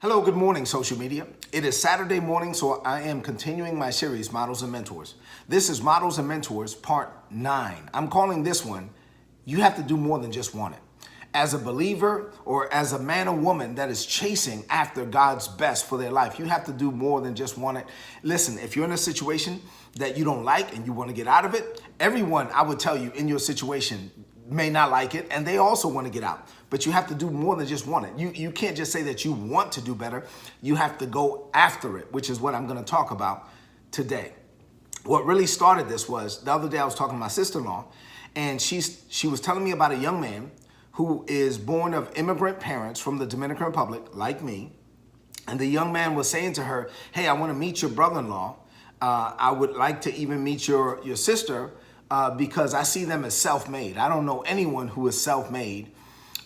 Hello, good morning, social media. It is Saturday morning, so I am continuing my series, Models and Mentors. This is Models and Mentors, part 9. I'm calling this one, You Have to Do More Than Just Want It. As a believer or as a man or woman that is chasing after God's best for their life, you have to do more than just want it. Listen, if you're in a situation that you don't like and you want to get out of it, everyone, I would tell you, in your situation may not like it, and they also want to get out. But you have to do more than just want it. You can't just say that you want to do better. You have to go after it, which is what I'm going to talk about today. What really started this was the other day I was talking to my sister-in-law, and she was telling me about a young man who is born of immigrant parents from the Dominican Republic, like me. And the young man was saying to her, hey, I want to meet your brother-in-law. I would like to even meet your sister because I see them as self-made. I don't know anyone who is self-made.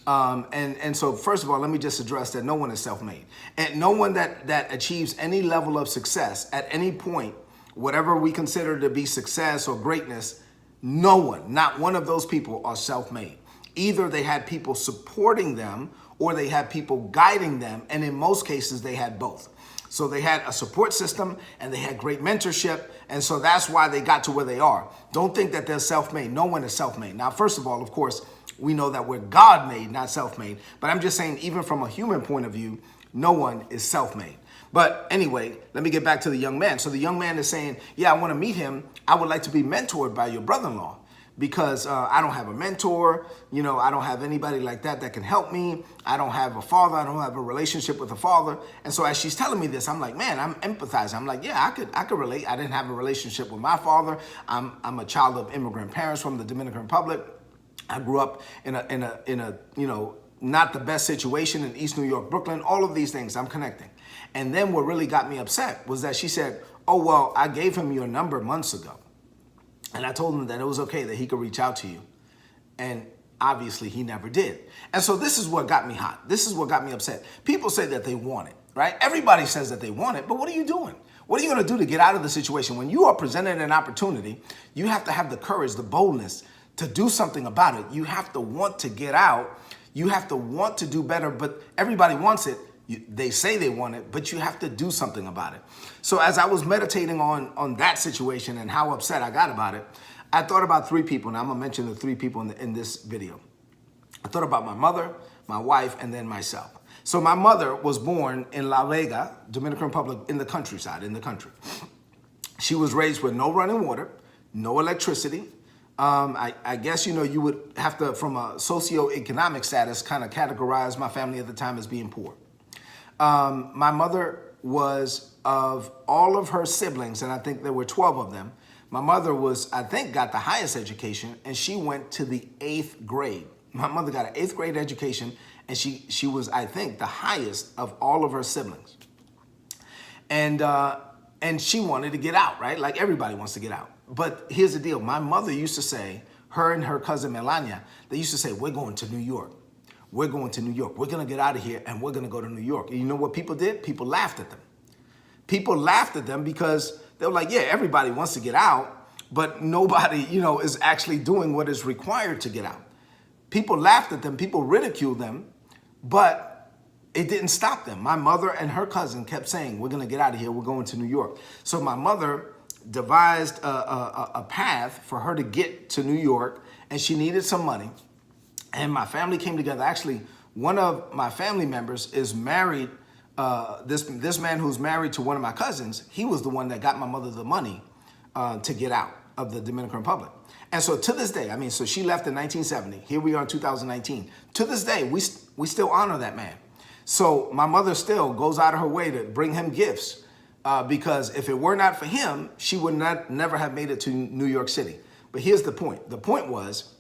And so first of all, let me just address that no one is self-made. And no one that achieves any level of success at any point, whatever we consider to be success or greatness, no one, not one of those people are self-made. Either they had people supporting them or they had people guiding them. And in most cases, they had both. So they had a support system and they had great mentorship. And so that's why they got to where they are. Don't think that they're self-made. No one is self-made. Now, first of all, of course, we know that we're God-made, not self-made. But I'm just saying, even from a human point of view, no one is self-made. But anyway, let me get back to the young man. So the young man is saying, yeah, I want to meet him. I would like to be mentored by your brother-in-law because I don't have a mentor. You know, I don't have anybody like that can help me. I don't have a father. I don't have a relationship with a father. And so as she's telling me this, I'm like, man, I'm empathizing. I'm like, yeah, I could relate. I didn't have a relationship with my father. I'm a child of immigrant parents from the Dominican Republic. I grew up in a you know, not the best situation in East New York, Brooklyn, all of these things I'm connecting. And then what really got me upset was that she said, oh, well, I gave him your number months ago. And I told him that it was okay, that he could reach out to you. And obviously he never did. And so this is what got me hot. This is what got me upset. People say that they want it, right? Everybody says that they want it, but what are you doing? What are you going to do to get out of the situation? When you are presented an opportunity, you have to have the courage, the boldness to do something about it. You have to want to get out. You have to want to do better, but everybody wants it. They say they want it, but you have to do something about it. So as I was meditating on that situation and how upset I got about it, I thought about three people, and I'm going to mention the three people in this video. I thought about my mother, my wife, and then myself. So my mother was born in La Vega, Dominican Republic, in the countryside, in the country. She was raised with no running water, no electricity. I guess, you know, you would have to, from a socioeconomic status, kind of categorize my family at the time as being poor. My mother was, of all of her siblings, and I think there were 12 of them, my mother was, I think, got the highest education, and she went to the 8th grade. My mother got an 8th grade education, and she was, I think, the highest of all of her siblings. And she wanted to get out, right? Like everybody wants to get out. But here's the deal. My mother used to say, her and her cousin Melania, they used to say, we're going to New York. We're going to New York. We're going to get out of here and we're going to go to New York. And you know what people did? People laughed at them. People laughed at them because they were like, yeah, everybody wants to get out, but nobody, you know, is actually doing what is required to get out. People laughed at them. People ridiculed them, but it didn't stop them. My mother and her cousin kept saying, we're going to get out of here. We're going to New York. So my mother devised a path for her to get to New York, and she needed some money. And my family came together. Actually, one of my family members is married. This man who's married to one of my cousins, he was the one that got my mother the money to get out of the Dominican Republic. And so to this day, I mean, so she left in 1970. Here we are in 2019. To this day, we still honor that man. So my mother still goes out of her way to bring him gifts because if it were not for him, she would never have made it to New York City. But here's the point. The point was,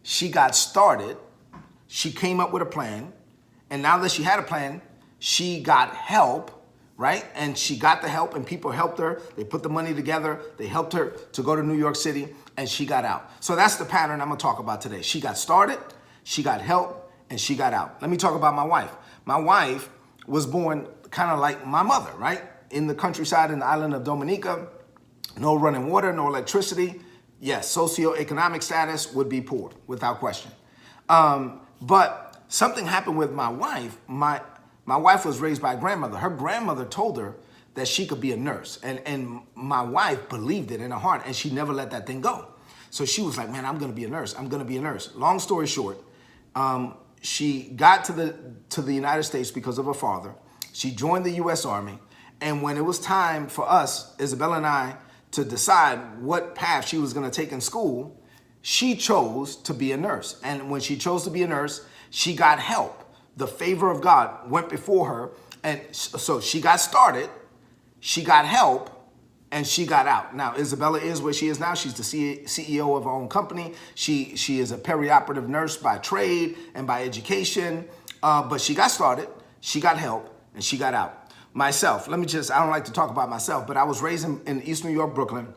she got started, she came up with a plan, and now that she had a plan, she got help, right? And she got the help and people helped her. They put the money together. They helped her to go to New York City and she got out. So that's the pattern I'm gonna talk about today. She got started, she got help, and she got out. Let me talk about my wife. My wife was born kind of like my mother, right? In the countryside in the island of Dominica, no running water, no electricity. Yes, socioeconomic status would be poor, without question. But something happened with my wife. My My wife was raised by a grandmother. Her grandmother told her that she could be a nurse. And my wife believed it in her heart, and she never let that thing go. So she was like, man, I'm going to be a nurse. I'm going to be a nurse. Long story short, she got to the United States because of her father. She joined the U.S. Army. And when it was time for us, Isabella and I, to decide what path she was going to take in school, she chose to be a nurse. And when she chose to be a nurse, she got help. The favor of God went before her. And so she got started, she got help, and she got out. Now, Isabella is where she is now. She's the CEO of her own company. She is a perioperative nurse by trade and by education. But she got started, she got help, and she got out. Myself, I don't like to talk about myself, but I was raised in East New York, Brooklyn.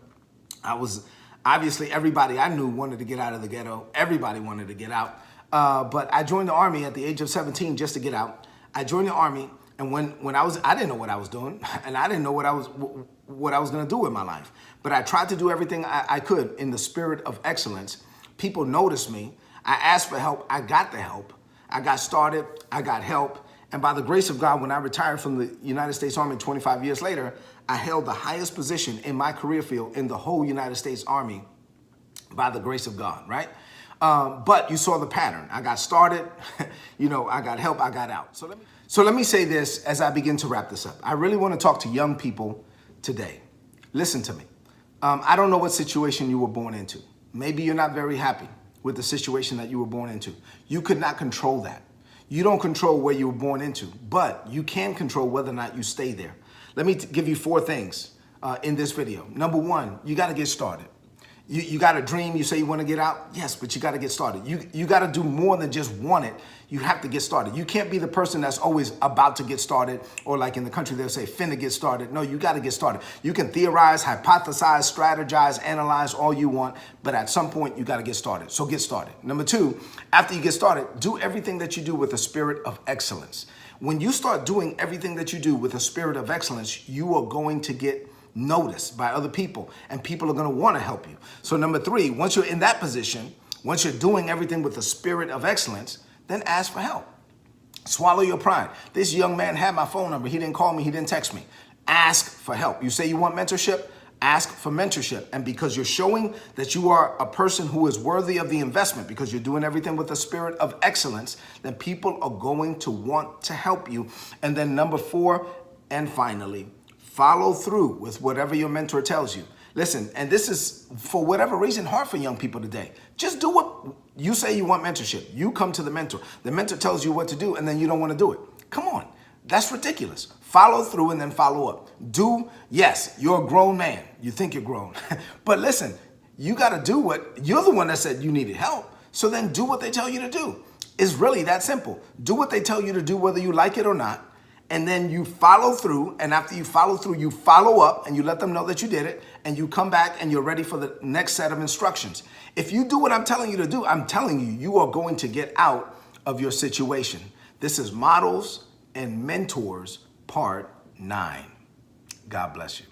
Obviously, everybody I knew wanted to get out of the ghetto. Everybody wanted to get out. But I joined the Army at the age of 17 just to get out. I joined the Army, and when I didn't know what I was doing, and I didn't know what I was going to do with my life. But I tried to do everything I could in the spirit of excellence. People noticed me. I asked for help. I got the help. I got started. I got help. And by the grace of God, when I retired from the United States Army 25 years later, I held the highest position in my career field in the whole United States Army by the grace of God, right? But you saw the pattern. I got started, I got help, I got out. So let me say this as I begin to wrap this up. I really want to talk to young people today. Listen to me. I don't know what situation you were born into. Maybe you're not very happy with the situation that you were born into. You could not control that. You don't control where you were born into, but you can control whether or not you stay there. Let me give you 4 things in this video. Number 1, you got to get started. You got a dream, you say you want to get out? Yes, but you got to get started. You got to do more than just want it. You have to get started. You can't be the person that's always about to get started, or like in the country they'll say, finna get started. No, you got to get started. You can theorize, hypothesize, strategize, analyze all you want, but at some point you got to get started. So get started. Number 2, after you get started, do everything that you do with a spirit of excellence. When you start doing everything that you do with a spirit of excellence, you are going to get noticed by other people, and people are going to want to help you. So number 3, once you're in that position, once you're doing everything with the spirit of excellence, then ask for help. Swallow your pride. This young man had my phone number. He didn't call me. He didn't text me. Ask for help. You say you want mentorship? Ask for mentorship. And because you're showing that you are a person who is worthy of the investment, because you're doing everything with a spirit of excellence, then people are going to want to help you. And then number 4, and finally, follow through with whatever your mentor tells you. Listen, and this is, for whatever reason, hard for young people today. Just do what you say you want mentorship. You come to the mentor. The mentor tells you what to do, and then you don't want to do it. Come on. That's ridiculous. Follow through and then follow up. Yes, you're a grown man. You think you're grown. But listen, you got to do you're the one that said you needed help. So then do what they tell you to do. It's really that simple. Do what they tell you to do, whether you like it or not. And then you follow through, and after you follow through, you follow up and you let them know that you did it, and you come back and you're ready for the next set of instructions. If you do what I'm telling you to do, I'm telling you, you are going to get out of your situation. This is Models and Mentors Part 9. God bless you.